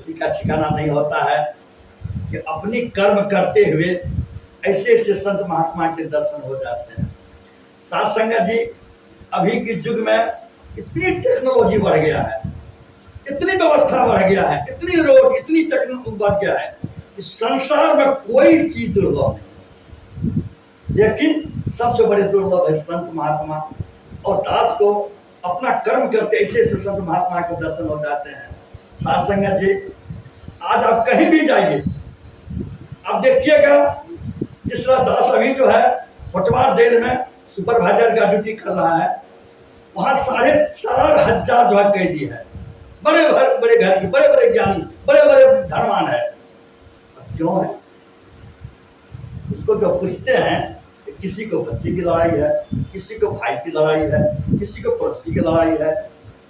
किसी का ठिकाना नहीं होता है कि अपनी कर्म करते हुए ऐसे ऐसे संत महात्मा के दर्शन हो जाते हैं। साथ संगत जी, अभी के युग में इतनी टेक्नोलॉजी बढ़ गया है, इतनी व्यवस्था बढ़ गया है, इतनी रोड, इतनी टेक्नोलॉजी बढ़ गया है कि संसार में कोई चीज दुर्लभ नहीं, लेकिन सबसे बड़े दुर्लभ है संत महात्मा। और दास को अपना कर्म करके ऐसे ऐसे संत महात्मा के दर्शन हो जाते हैं। साथ संगत जी, आज आप कहीं भी जाइए, आप देखिएगा जिस तरह दास अभी जो है होटवार जेल में सुपरवाइजर का ड्यूटी कर रहा है, वहां 4,500 जो है कैदी है, बड़े बड़े घर के, बड़े बड़े ज्ञानी, बड़े बड़े धनवान है। क्यों है? उसको जो पूछते हैं, किसी को बच्ची की लड़ाई है, किसी को भाई की लड़ाई है, किसी को पड़ोसी की लड़ाई है,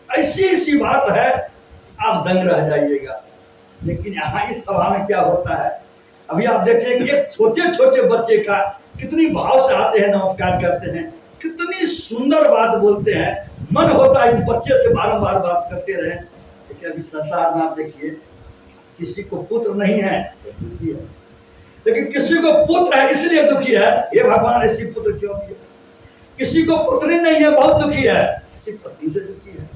ऐसी ऐसी बात है, आप दंग रह जाइएगा। लेकिन यहाँ इस सभा में क्या होता है, अभी आप देखेंगे एक छोटे छोटे बच्चे का कितनी भाव से आते हैं, नमस्कार करते हैं, कितनी सुंदर बात बोलते हैं, मन होता है बच्चे से बारंबार बात करते रहे। लेकिन अभी संसार में आप देखिए, किसी को पुत्र नहीं है, दुखी है, लेकिन किसी को पुत्र है इसलिए दुखी है, ये भगवान ऐसी पुत्र क्यों दिए। किसी को पुत्री नहीं है, बहुत दुखी है, किसी पत्नी से दुखी है।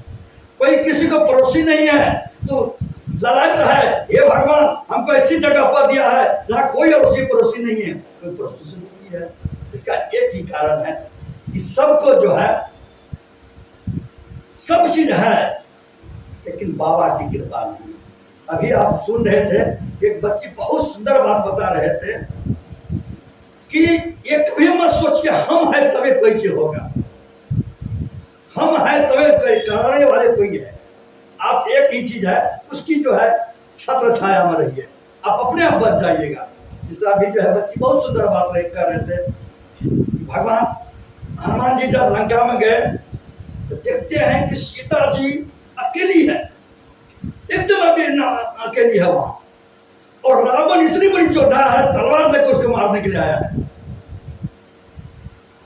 कोई किसी को पड़ोसी नहीं है तो ललायत है, ये भगवान हमको ऐसी जगह पर दिया है जहाँ कोई अड़ोसी पड़ोसी नहीं है, कोई पड़ोसी से दुखी है। इसका एक ही कारण है कि सबको जो है सब चीज है, लेकिन बाबा की कृपा नहीं। अभी आप सुन रहे थे, एक बच्ची बहुत सुंदर बात बता रहे थे कि ये कभी मत सोचिए हम है तभी कोई चीज होगा, हम है तभी कोई कराने वाले कोई है। आप एक ही चीज है, उसकी जो है छत्र छाया में रहिए, आप अपने आप बच जाइएगा। इस तरह भी जो है बच्ची बहुत सुंदर बात कर रहे थे। भगवान हनुमान जी जब लंका में गए तो देखते हैं कि सीता जी अकेली है, एकदम अकेली है वहां, और रावण इतनी बड़ी जोधा है, तलवार लेकर उसको मारने के लिए आया है।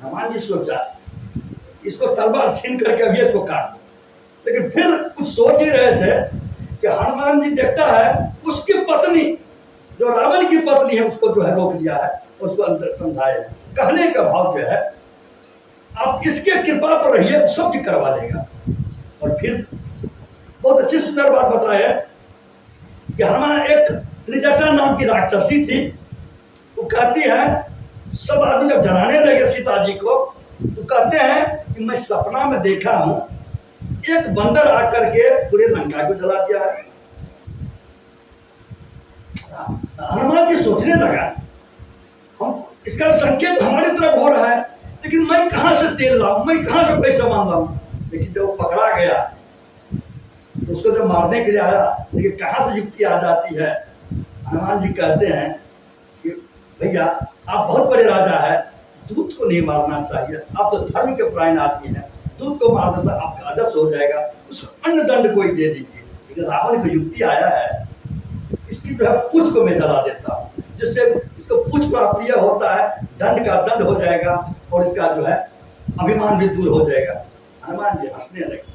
हनुमान जी सोचा इसको तलवार छीन करके अभी इसको काट दो, लेकिन फिर कुछ सोच ही रहे थे कि हनुमान जी देखता है उसकी पत्नी जो रावण की पत्नी है उसको जो है रोक लिया है, उसको अंदर समझाया। कहने का भाव जो है आप इसके कृपा पर रहिए, सब चीज करवा देगा। और फिर बहुत अच्छी सुंदर बात बताए कि हनुमान, एक त्रिजटा नाम की राक्षसी थी, वो कहती है, सब आदमी जब डराने लगे सीता जी को तो कहते हैं कि मैं सपना में देखा हूं एक बंदर आकर के पूरे लंका को जला दिया है। हनुमान जी सोचने लगा, हम इसका संकेत हमारी तरफ हो रहा है, लेकिन मैं कहां से तेल लाऊं, मैं कहां से कोई सामान लाऊं। लेकिन जब पकड़ा गया तो उसको जब मारने के लिए आया, लेकिन कहां से युक्ति आ जाती है। हनुमान जी कहते हैं कि भैया आप बहुत बड़े राजा है, दूत को नहीं मारना चाहिए, आप तो धर्म के परायण आदमी हैं, दूत को मारने से आपका अजस हो जाएगा, उसको अन्न दंड कोई दे दीजिए। लेकिन रावण को युक्ति आया है, इसकी जो है पूछ को मैं जला देता हूँ, जिससे इसको पूछ पर प्रिय होता है, दंड का दंड हो जाएगा और इसका जो है अभिमान भी दूर हो जाएगा। हनुमान जी हंसने लगे।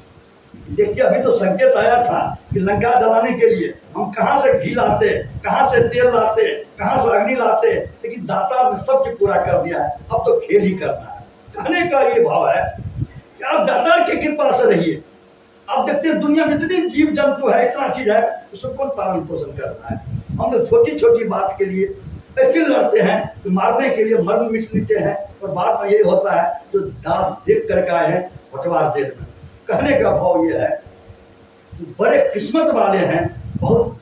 देखिए अभी तो संकेत आया था कि लंका जलाने के लिए हम कहां से घी लाते, कहां से तेल लाते, कहां से अग्नि लाते, लेकिन दाता ने सब चीज पूरा कर दिया है, अब तो खेल ही करना है। कहने का ये भाव है कि आप दाता की कृपा से रहिए। आप देखते हैं दुनिया में इतनी जीव जंतु है, इतना चीज है, उसको कौन पालन पोषण कर रहा है। हम लोग छोटी छोटी बात के लिए ऐसे लड़ते हैं कि मारने के लिए मर्म मिट लेते हैं, और बाद में ये होता है जो दास देख करके आए हैं होटवार जेल में। कहने का भाव ये है बड़े किस्मत वाले हैं, बहुत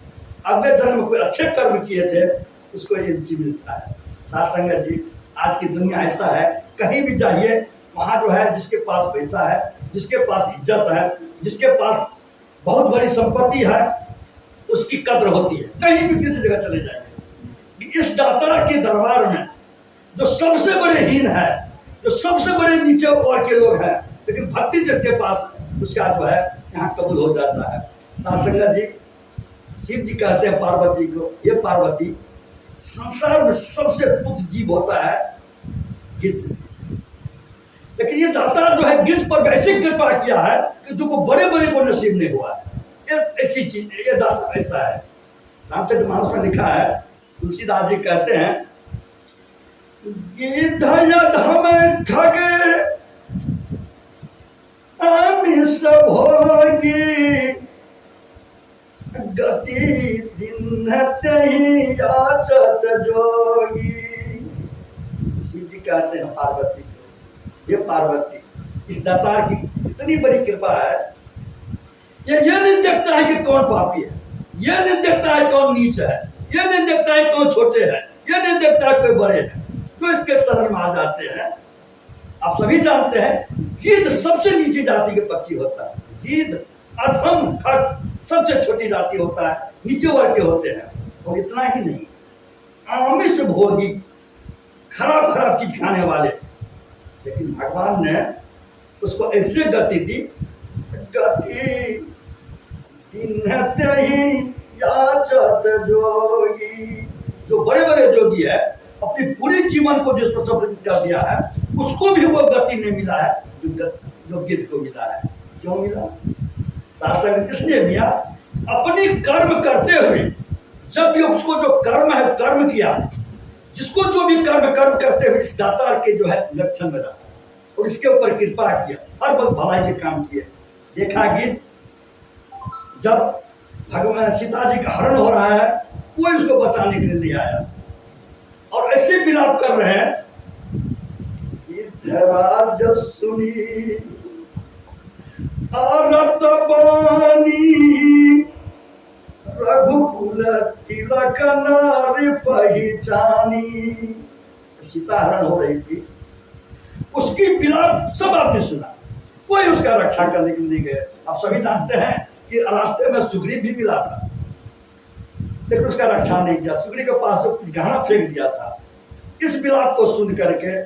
अगले जन्म में कोई अच्छे कर्म किए थे, उसको ये चीज मिलता है। साथ संगत जी, आज की दुनिया ऐसा है, कहीं भी जाइए वहां जो है जिसके पास पैसा है, जिसके पास इज्जत है, जिसके पास बहुत बड़ी संपत्ति है, उसकी कद्र होती है। कहीं भी किसी जगह चले जाएंगे, इस दाता के दरबार में जो सबसे बड़े हीन है, जो सबसे बड़े नीचे वर्ग के लोग हैं, लेकिन भक्ति जिसके पास, उसका जो है यहाँ कबूल हो जाता है। साथ संगत जी, शिव जी कहते हैं पार्वती को, ये पार्वती संसार में सबसे तुच्छ जीव होता है गिद्ध, लेकिन ये दाता जो है गिद्ध पर वैसे कृपा किया है कि जो को बड़े बड़े को नसीब नहीं हुआ है। ऐसी चीज, ये दाता ऐसा है। रामचरितमानस में लिखा है, तुलसीदास जी कहते हैं, गिद्ध यधम खगे आमिष भोगी, गति दिन तहि याचत जोगी। शिव जी कहते हैं पार्वती को, ये पार्वती, इस दातार की इतनी बड़ी कृपा है, ये नहीं देखता है कि कौन पापी है, ये नहीं देखता है कौन नीच है, ये नहीं देखता है कौन छोटे हैं, ये नहीं देखता है कोई बड़े हैं, जो इसके शरण में आ जाते हैं। आप सभी जानते हैं गिद्ध सबसे नीची जाति के पक्षी होता है, गिद्ध अधम खट सबसे छोटी जाति होता है, नीचे वर्ग के होते हैं। और इतना ही नहीं, आमिष भोगी, खराब खराब चीज खाने वाले, लेकिन भगवान ने उसको ऐसे गति दी, गति दिन याचत जोगी। जो बड़े बड़े जोगी है, अपनी पूरी जीवन को जिस पर समर्पित कर दिया है, उसको भी वो गति नहीं मिला है जो गिद्ध को मिला है। क्यों मिला? शास्त्र में इसलिए मिला, अपनी कर्म करते हुए, जब भी उसको जो कर्म है कर्म किया, जिसको जो भी कर्म करते हुए इस दातार के जो है लक्षण में रहा और इसके ऊपर कृपा किया, हर वक्त भलाई के काम किए। देखा गिद्ध जब भगवान सीता जी का हरण हो रहा है, कोई उसको बचाने के लिए नहीं आया और ऐसे विलाप कर रहे हैं, राज सुनी आरत बानी, रघुकुल तिलक नारी पहचानी। सीता हरण हो रही थी, उसकी विलाप सब आपने सुना, कोई उसका रक्षा करने के लिए नहीं गए। आप सभी जानते हैं कि रास्ते में सुग्रीव भी मिला था, लेकिन उसका रक्षा नहीं किया, सुग्रीव के पास कुछ गहना फेंक दिया था। इस विलाप को सुन करके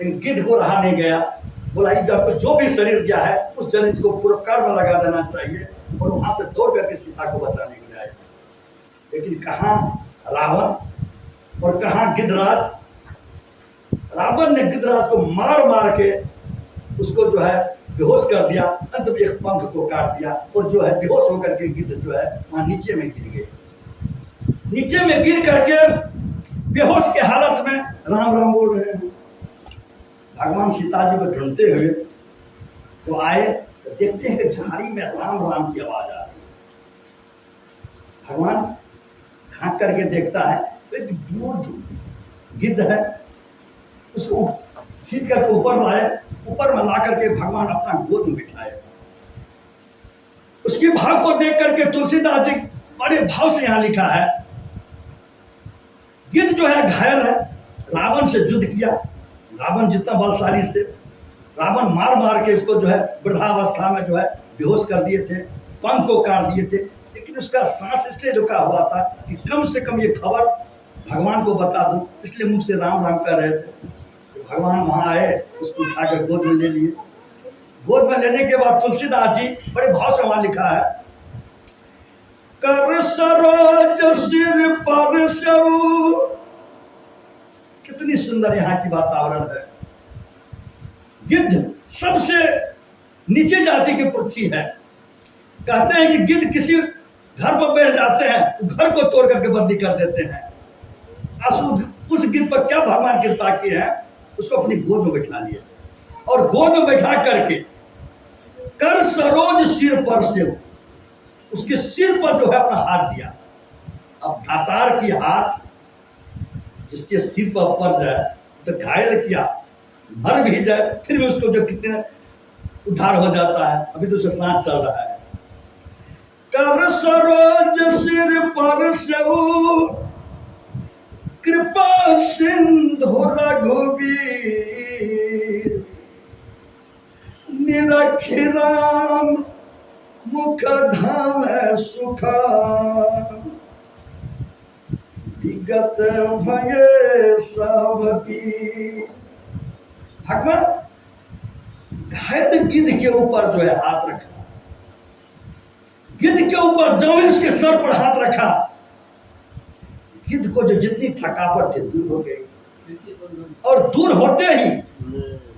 गिद्ध को रहा नहीं गया, बोला जब जो भी शरीर गया है उस जन को पूरा कर्म लगा देना चाहिए, और वहां से दौड़ करके सीता को बचाने के लिए आए। लेकिन कहाँ रावण और कहाँ गिद्धराज। रावण ने गिद्धराज को मार मार के उसको जो है बेहोश कर दिया, अंत में एक पंख को काट दिया, और जो है बेहोश होकर के गिद्ध जो है वहां नीचे में गिर गए। नीचे में गिर करके बेहोश के हालत में राम राम बोल रहे हैं। भगवान सीता जी को ढूंढते हुए तो आए, तो देखते हैं कि झाड़ी में राम राम की आवाज आ रही है। भगवान झांक करके देखता है तो एक दूर गिद्ध है, उसको खींच करके ऊपर लाए, ऊपर में ला करके भगवान अपना गोद में बिठाए। उसके भाव को देख करके तुलसीदास जी बड़े भाव से यहां लिखा है, गिद्ध जो है घायल है, रावण से युद्ध किया, रावण जितना बलशाली से, रावण मार मार के उसको जो है वृद्धावस्था में जो है बेहोश कर दिए थे, पंख को काट दिए थे। लेकिन उसका सांस इसलिए रुका हुआ था कि कम से कम ये खबर भगवान को बता दूं, इसलिए मुख से राम राम कर रहे थे। तो भगवान वहां आए, उसको उठाकर गोद में ले लिए। गोद में लेने के बाद तुलसीदास जी बड़े भाव से वहां लिखा है, कर सरोज सिर पर सऊ। कितनी सुंदर यहाँ की वातावरण है। गिद्ध सबसे नीचे जाति के पक्षी है। कहते हैं कि गिद्ध किसी घर पर बैठ जाते हैं, घर को तोड़ करके बंदी कर देते हैं। उस गिद्ध पर क्या भगवान कृपा की है, उसको अपनी गोद में बैठा लिया और गोद में बैठा करके कर सरोज सिर पर से, उसके सिर पर जो है अपना हाथ दिया। अब दातार की हाथ जिसके सिर पर पड़ जाए तो घायल किया, मर भी जाए, फिर भी उसको जो कितने उद्धार हो जाता है। अभी तो उसे सांस चल रहा है। कर सरोज सिर पर सेऊ, कृपा सिंधु रघुबीर, निरखि राम मुख धाम सुखा, विगत भये सब पी। भगवान घायल गिद्ध के ऊपर जो है हाथ रखा, गिद्ध के ऊपर जो इसके सर पर हाथ रखा, गिद्ध को जो जितनी थकावट थी दूर हो गई। और दूर होते ही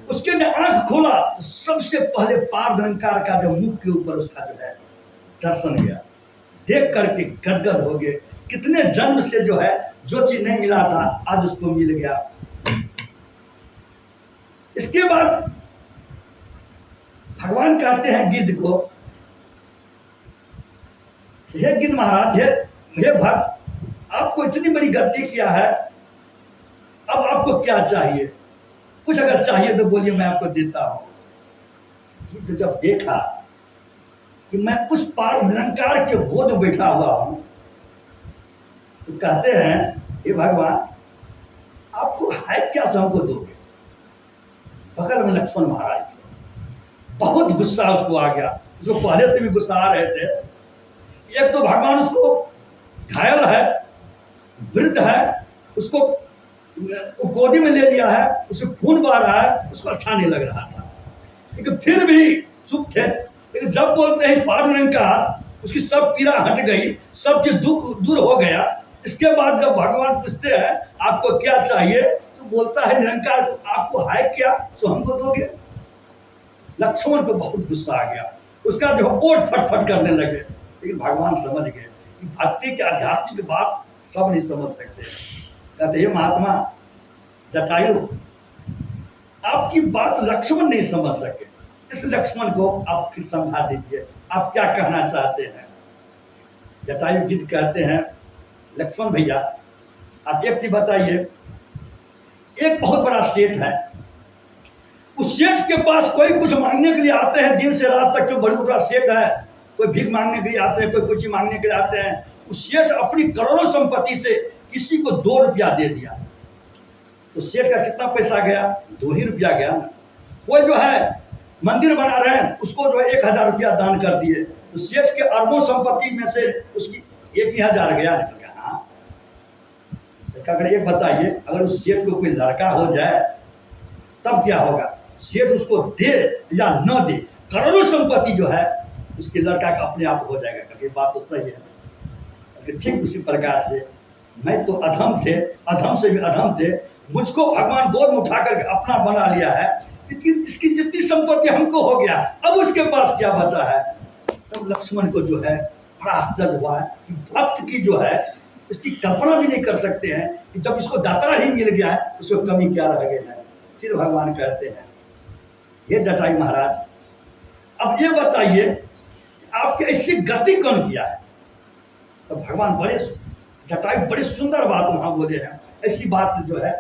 उसके जो आंख खोला, सबसे पहले पार अलंकार का जो मुख के ऊपर उसका जो है दर्शन गया। देख करके गदगद हो गए। कितने जन्म से जो है जो चीज नहीं मिला था आज उसको मिल गया। इसके बाद भगवान कहते हैं गिद्ध को, हे गिद्ध महाराज, हे भक्त, आपको इतनी बड़ी गलती किया है, अब आपको क्या चाहिए? कुछ अगर चाहिए तो बोलिए, मैं आपको देता हूं। गिद्ध जब देखा कि मैं उस पार निरंकार के गोद में बैठा हुआ हूं, तो कहते हैं हे भगवान, आपको है क्या तो हमको दोगे? बगल में लक्ष्मण महाराज थे, बहुत गुस्सा उसको आ गया। उसको पहले से भी गुस्सा आ रहे थे। एक तो भगवान उसको घायल है, वृद्ध है, उसको गोदी में ले लिया है, उसे खून बह रहा है, उसको अच्छा नहीं लग रहा था, लेकिन फिर भी चुप थे। लेकिन जब बोलते हैं पार निरंकार, उसकी सब पीड़ा हट गई, सब चीज दुख दूर हो गया। इसके बाद जब भगवान पूछते हैं आपको क्या चाहिए, तो बोलता है निरंकार, आपको है क्या तो हमको दोगे? लक्ष्मण को बहुत गुस्सा आ गया, उसका जो ओठ फटफट करने लगे। लेकिन भगवान समझ गए कि भक्ति के आध्यात्मिक बात सब नहीं समझ सकते। कहते हे महात्मा जटायु, आपकी बात लक्ष्मण नहीं समझ सके, इस लक्ष्मण को आप फिर समझा दीजिए, आप क्या कहना चाहते हैं? जटायु गिद्ध कहते हैं लक्ष्मण भैया, आप एक चीज बताइए, एक बहुत बड़ा सेठ है, उस सेठ के पास कोई कुछ मांगने के लिए आते हैं, दिन से रात तक, क्यों बड़ी बड़ा सेठ है, कोई भीख मांगने के लिए आते हैं, कोई कुछ मांगने के लिए आते हैं। उस सेठ अपनी करोड़ों संपत्ति से किसी को 2 रुपया दे दिया, तो सेठ का कितना पैसा गया? 2 ही रुपया गया ना। कोई जो है मंदिर बना रहे हैं, उसको जो है 1000 रुपया दान कर दिए, तो सेठ के अरबों संपत्ति में से उसकी 1000 गया, निकल गया। हाँ, अगर एक बताइए, अगर उस सेठ को कोई लड़का हो जाए तब क्या होगा? सेठ उसको दे या न दे, करोड़ों संपत्ति जो है उसके लड़का का अपने आप हो जाएगा। ये बात तो सही है। ठीक उसी प्रकार से मैं तो अधम थे, अधम से भी अधम थे, मुझको भगवान गोद में उठा करके अपना बना लिया है, इसकी जितनी संपत्ति हमको हो गया, अब उसके पास क्या बचा है? तब लक्ष्मण को जो है बड़ा आश्चर्य हुआ है कि भक्त की जो है इसकी कल्पना भी नहीं कर सकते हैं कि जब इसको दाता ही मिल गया है उसको कमी क्या रह गई है। फिर भगवान कहते हैं ये जटायु महाराज, अब ये बताइए आपके ऐसी गति कौन किया है? तो भगवान जटायु बड़ी सुंदर बात वहां बोले हैं। ऐसी बात जो है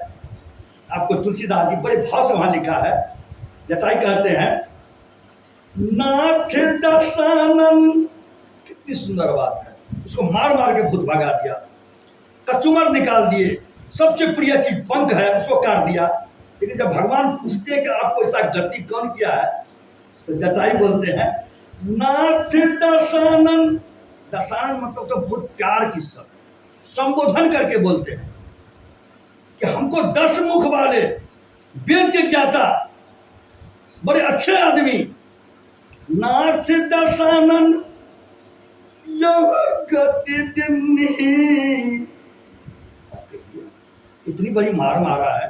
आपको तुलसीदास जी बड़े भाव से वहां लिखा है। जटायु कहते हैं नाथ दशानन, कितनी सुंदर बात है। उसको मार मार के भूत भगा दिया, कचुमर निकाल दिए, सबसे प्रिय चीज पंख है उसको काट दिया। लेकिन जब भगवान पूछते हैं कि आपको ऐसा गति कौन किया है, तो जटायु बोलते हैं नाथ दशानन। दशानन मतलब तो बहुत प्यार की सब संबोधन करके बोलते हैं कि हमको 10 मुख वाले वेद के ज्ञाता बड़े अच्छे आदमी नाथ दशानन गति दिन्नी। इतनी बड़ी मार मारा है,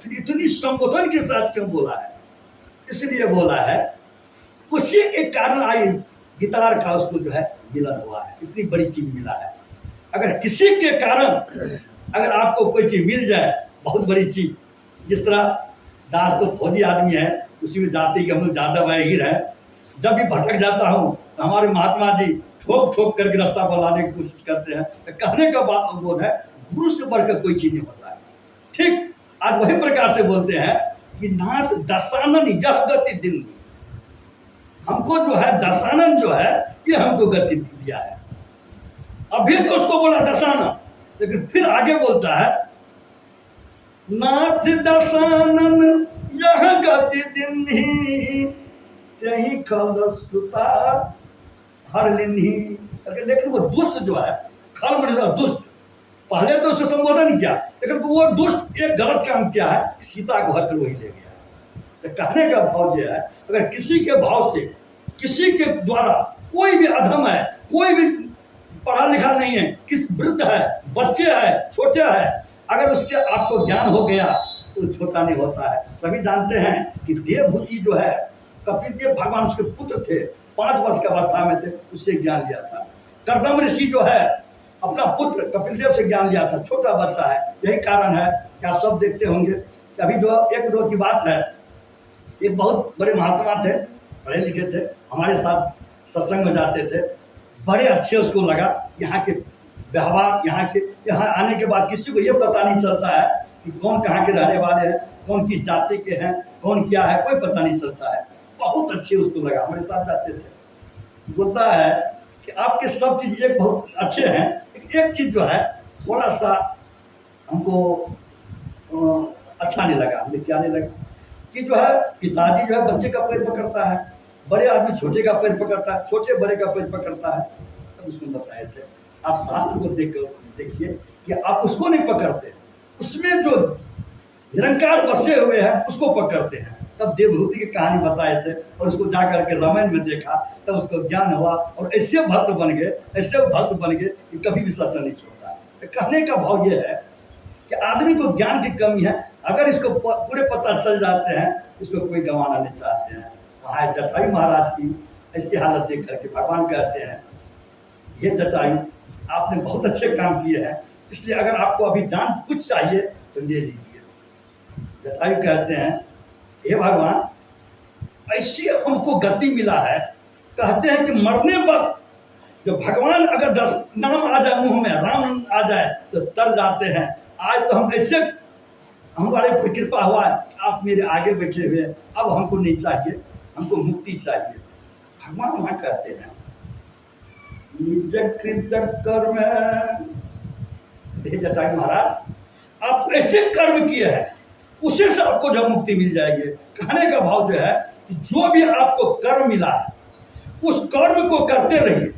फिर इतनी संबोधन के साथ क्यों बोला है? इसलिए बोला है उसी के कारण आई गिटार का उसको जो है मिलन हुआ है, इतनी बड़ी चीज मिला है। अगर किसी के कारण अगर आपको कोई चीज मिल जाए, बहुत बड़ी चीज, जिस तरह दास तो फौजी आदमी है, उसी में जाति के हम लोग ज्यादा वहीर है। जब भी भटक जाता हूँ तो हमारे महात्मा जी ठोक ठोक करके रास्ता बनाने की कोशिश करते हैं। तो कहने का बात बोल है गुरु से बढ़कर कोई चीज नहीं होता है। ठीक आज वही प्रकार से बोलते हैं कि नाथ दशानन यह गति दिन, हमको जो है दशानन जो है ये हमको गति दिया है। अभी तो उसको बोला दशानन, लेकिन फिर आगे बोलता है नाथ दशानन यह गति दिन ही त्यही खलसुता हर लिन्ही। लेकिन वो दुष्ट जो है, खल मतलब दुष्ट, पहले तो उसे संबोधन किया, लेकिन वो दुष्ट एक गलत काम किया है, सीता को हर कर वही ले गया है। तो कहने का भाव यह है अगर किसी के भाव से, किसी के द्वारा कोई भी अधम है, कोई भी पढ़ा लिखा नहीं है, किस वृद्ध है, बच्चे है, छोटे है, अगर उसके आपको ज्ञान हो गया तो छोटा नहीं होता है। सभी जानते हैं कि देवभूति जो है, कपिल देव भगवान उसके पुत्र थे, 5 वर्ष की अवस्था में थे, उससे ज्ञान लिया था। कर्दम ऋषि जो है अपना पुत्र कपिल देव से ज्ञान लिया था, छोटा बच्चा है। यही कारण है कि आप सब देखते होंगे कि अभी जो एक रोज की बात है, एक बहुत बड़े महात्मा थे, पढ़े लिखे थे, हमारे साथ सत्संग में जाते थे। बड़े अच्छे उसको लगा यहाँ के व्यवहार, यहाँ आने के बाद किसी को ये पता नहीं चलता है कि कौन कहाँ के रहने वाले हैं, कौन किस जाति के हैं, कौन क्या है, कोई पता नहीं चलता है। बहुत अच्छे उसको लगा, हमारे साथ जाते थे। बोलता है कि आपके सब चीज़ एक बहुत अच्छे हैं, एक चीज़ जो है थोड़ा सा हमको अच्छा नहीं लगा। हमें क्या नहीं लगा कि जो है पिताजी जो है बच्चे का पैर पकड़ता है, बड़े आदमी छोटे का पैर पकड़ता है, छोटे बड़े का पैर पकड़ता है। तब उसमें बताए थे आप शास्त्र को देखिए कि आप उसको नहीं पकड़ते, उसमें जो निरंकार बसे हुए हैं उसको पकड़ते हैं। तब देवभूति की कहानी बताए थे और उसको जा करके रामायण में देखा, तब उसको ज्ञान हुआ और ऐसे भक्त बन गए, ऐसे भक्त बन गए कि कभी भी सत्संग नहीं छोड़ता। तो कहने का भाव ये है कि आदमी को ज्ञान की कमी है, अगर इसको पूरे पता चल जाते हैं इसको कोई गंवाना नहीं चाहते हैं। वहाँ जटायु महाराज की ऐसी हालत देख करके भगवान कहते हैं, ये जटायु आपने बहुत अच्छे काम किए हैं, इसलिए अगर आपको अभी जान कुछ चाहिए तो ले लीजिए। जटायु कहते हैं, हे भगवान ऐसी हमको गति मिला है, कहते हैं कि मरने पर जो भगवान अगर 10 नाम आ जाए मुंह में, राम आ जाए तो तर जाते हैं। आज तो हम ऐसे हमारे पर कृपा हुआ है, आप मेरे आगे बैठे हुए, अब हमको नहीं चाहिए, हमको मुक्ति चाहिए। भगवान वहां कहते हैं निज कृत कर्म, जैसा कि महाराज आप ऐसे कर्म किए हैं उसी से आपको जो मुक्ति मिल जाएगी। कहने का भाव जो है जो भी आपको कर्म मिला है उस कर्म को करते रहिए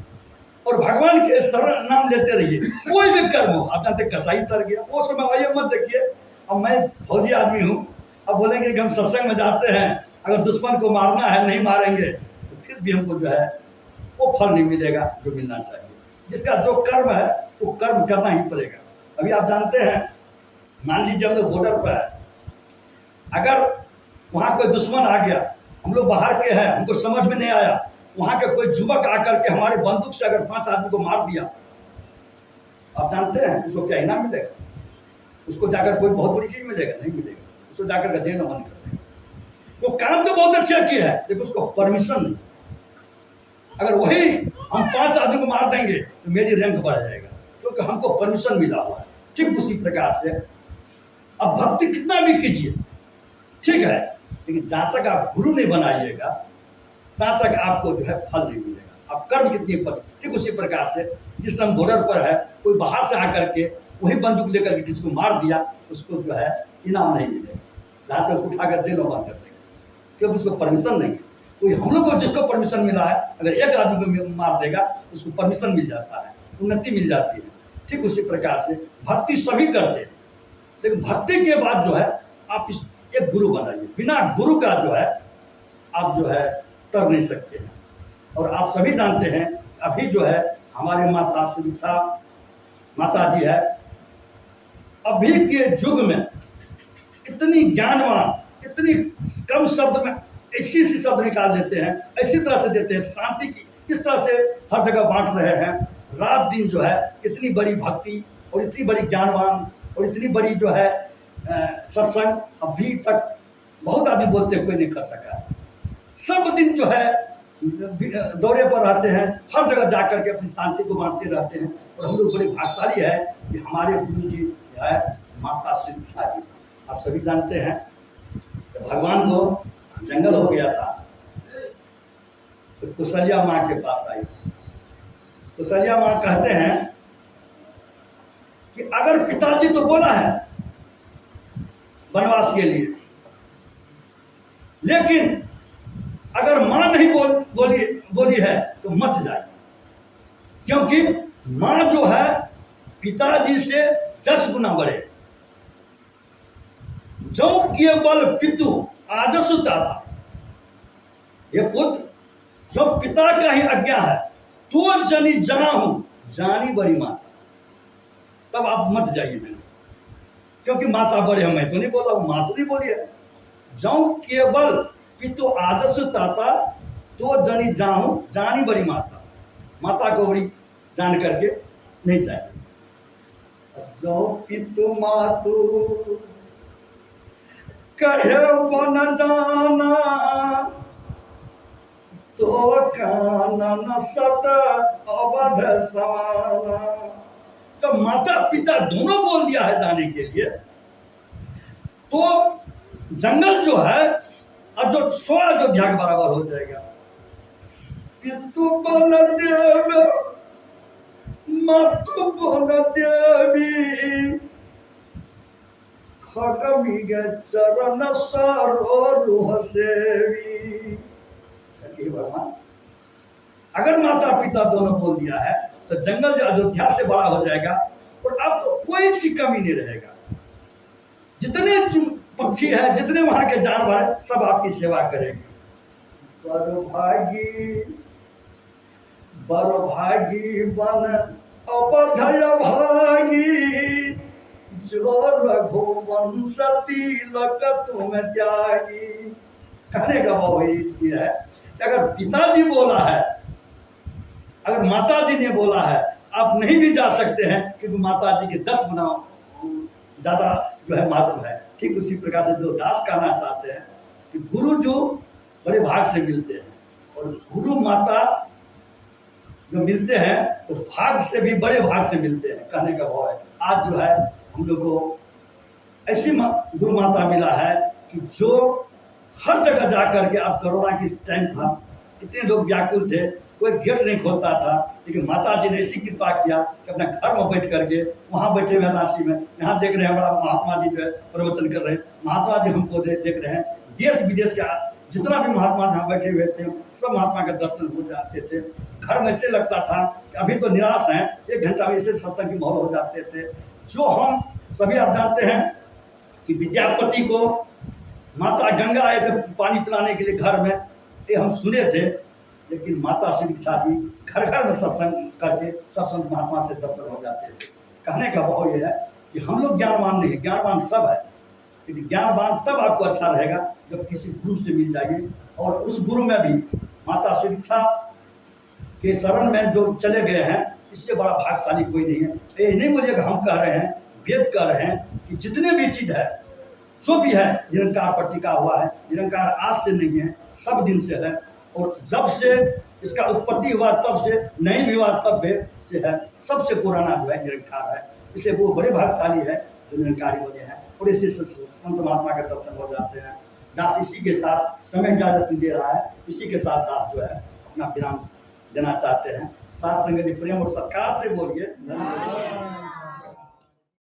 और भगवान के शरण नाम लेते रहिए। कोई भी कर्म हो, आप जानते कसाई तर गया वो समय वही मत देखिए। अब मैं फौजी आदमी हूँ, अब बोलेंगे कि हम सत्संग में जाते हैं, अगर दुश्मन को मारना है नहीं मारेंगे तो फिर भी हमको जो है वो फल नहीं मिलेगा जो मिलना चाहिए। जिसका जो कर्म है वो कर्म करना ही पड़ेगा। अभी आप जानते हैं, मान लीजिए हम लोग बॉर्डर पर है, अगर वहाँ कोई दुश्मन आ गया, हम लोग बाहर के हैं, हमको समझ में नहीं आया, वहाँ के कोई युवक आकर के हमारे बंदूक से अगर 5 आदमी को मार दिया, आप जानते हैं उसको क्या इनाम मिलेगा? उसको जाकर कोई बहुत बड़ी चीज मिलेगा? नहीं मिलेगा। उसको जाकर जेल में बंद कर देगा। वो काम तो बहुत अच्छे किए है लेकिन उसको परमिशन नहीं। अगर वही हम 5 आदमी को मार देंगे तो मेरी रैंक बढ़ जाएगा, क्योंकि हमको परमिशन मिला हुआ है। ठीक उसी प्रकार से अब भक्ति कितना भी कीजिए ठीक है, लेकिन जहाँ तक आप गुरु नहीं बनाइएगा तहाँ तक आपको जो है फल नहीं मिलेगा। आप कर्म कितनी फल, ठीक उसी प्रकार से जिस टाइम बॉर्डर पर है कोई बाहर से आकर के वही बंदूक लेकर के किसी को मार दिया, उसको जो है इनाम नहीं मिलेगा, जहाँ तक उसको उठाकर जेल में बंद कर देगा, क्योंकि उसको परमिशन नहीं है। कोई हम लोग को जिसको परमिशन मिला है, अगर एक आदमी को मार देगा उसको परमिशन मिल जाता है, उन्नति मिल जाती है। ठीक उसी प्रकार से भक्ति सभी करते हैं, लेकिन भक्ति के बाद जो है आप एक गुरु बनाइए। बिना गुरु का जो है आप जो है कर नहीं सकते हैं। और आप सभी जानते हैं अभी जो है हमारे माता सुविक्षा माता जी है, अभी के युग में इतनी ज्ञानवान, इतनी कम शब्द में ऐसी शब्द निकाल देते हैं, ऐसी तरह से देते हैं, शांति की इस तरह से हर जगह बांट रहे हैं। रात दिन जो है इतनी बड़ी भक्ति और इतनी बड़ी ज्ञानवान और इतनी बड़ी जो है सत्संग अभी तक बहुत आदमी बोलते हैं कोई नहीं कर सका। सब दिन जो है दौरे पर रहते हैं, हर जगह जाकर के अपनी शांति को बांटते रहते हैं। और हम लोग बड़े भाग्यशाली है कि हमारे गुरु जी है माता शिक्षा जी। आप सभी जानते हैं भगवान को जंगल हो गया था तो कुशलिया माँ के पास आई। कुशलिया माँ कहते हैं कि अगर पिताजी तो बोला है वनवास के लिए, लेकिन अगर माँ नहीं बोली है तो मत जाइए, क्योंकि माँ जो है पिताजी से 10 गुना बड़े। जो किए बल पितु आजसु दाता, ये पुत्र जब पिता का ही आज्ञा है तो जनी जहां हूं जानी बड़ी माता, तब आप मत जाइए मैंने, क्योंकि माता बड़े हैं। मैं तो नहीं बोला हूं, माँ तो नहीं बोली है। जो केवल पितु आदर्श ताता तो जनी जाहूं जानी बड़ी माता, माता को बड़ी जान करके नहीं चाहिए। जो पितु मातु कहे बन जाना तो कानन सत अवध समाना। तो माता पिता दोनों बोल दिया है जाने के लिए, तो जंगल जो है अब जो 100 अयोध्या के बराबर हो जाएगा। पितु बल देव मातु बल देवी खगमी गे चरण सरोह सेवी। अगर माता पिता दोनों बोल दिया है तो जंगल जो अयोध्या से बड़ा हो जाएगा और आपको कोई चीज कमी नहीं रहेगा। जितने पक्षी है, जितने वहां के जानवर है, सब आपकी सेवा करेंगे। बरभागी बन अवधय भागी जो रघुवंश तिलक तुम त्यागी। कहने का भाव ये है कि अगर पिताजी बोला है, अगर माताजी ने बोला है, आप नहीं भी जा सकते हैं क्योंकि माताजी के 10 गुना ज्यादा जो है महत्व है। ठीक उसी प्रकार से जो दास कहना चाहते हैं कि गुरु जो बड़े भाग से मिलते हैं और गुरु माता जो मिलते हैं तो भाग से भी बड़े भाग से मिलते हैं, कहने का भाव है। आज जो है हम लोग को ऐसी गुरु माता मिला है कि जो हर जगह जा करके, अब कोरोना की टाइम था, इतने लोग व्याकुल थे, कोई गेट नहीं खोलता था, लेकिन माता जी ने ऐसी कृपा किया कि अपने घर में बैठ करके वहाँ बैठे हुए रांची में, यहाँ देख रहे हैं हमारा महात्मा जी जो है प्रवचन कर रहे हैं, महात्मा जी हमको देख रहे हैं। देश विदेश के जितना भी महात्मा यहाँ बैठे हुए थे सब महात्मा के दर्शन हो जाते थे। घर में ऐसे लगता था कि अभी तो निराश हैं, 1 घंटा में ऐसे सत्संग के माहौल हो जाते थे। जो हम सभी आप जानते हैं कि विद्यापति को माता गंगा आए थे पानी पिलाने के लिए घर में, ये हम सुने थे। लेकिन माता शिक्षा जी घर घर में सत्संग करके सत्संग महात्मा से दर्शन हो जाते थे। कहने का भाव ये है कि हम लोग ज्ञानवान नहीं, ज्ञानवान सब है, लेकिन ज्ञानवान तब आपको अच्छा रहेगा जब किसी गुरु से मिल जाइए। और उस गुरु में भी माता शिक्षा के शरण में जो चले गए हैं, इससे बड़ा भाग्यशाली कोई नहीं है। ये नहीं बोलिएगा हम कह रहे हैं, वेद कह रहे हैं कि जितने भी चीज़ है, जो भी है, निरंकार पर टिका हुआ है। निरंकार आज से नहीं है, सब दिन से है, और जब से इसका उत्पत्ति हुआ तब से, नहीं भी हुआ तब से है, सबसे पुराना जो है निरंकार है। इसलिए वो बड़े भाग्यशाली है जो निरंकारी बने हैं, और इसी से संत महात्मा के दर्शन हो जाते हैं। दास इसी के साथ समय इजाजत नहीं दे रहा है, इसी के साथ दास जो है अपना विराम देना चाहते हैं। शास्त्रांग प्रेम और सत्कार से बोलिए।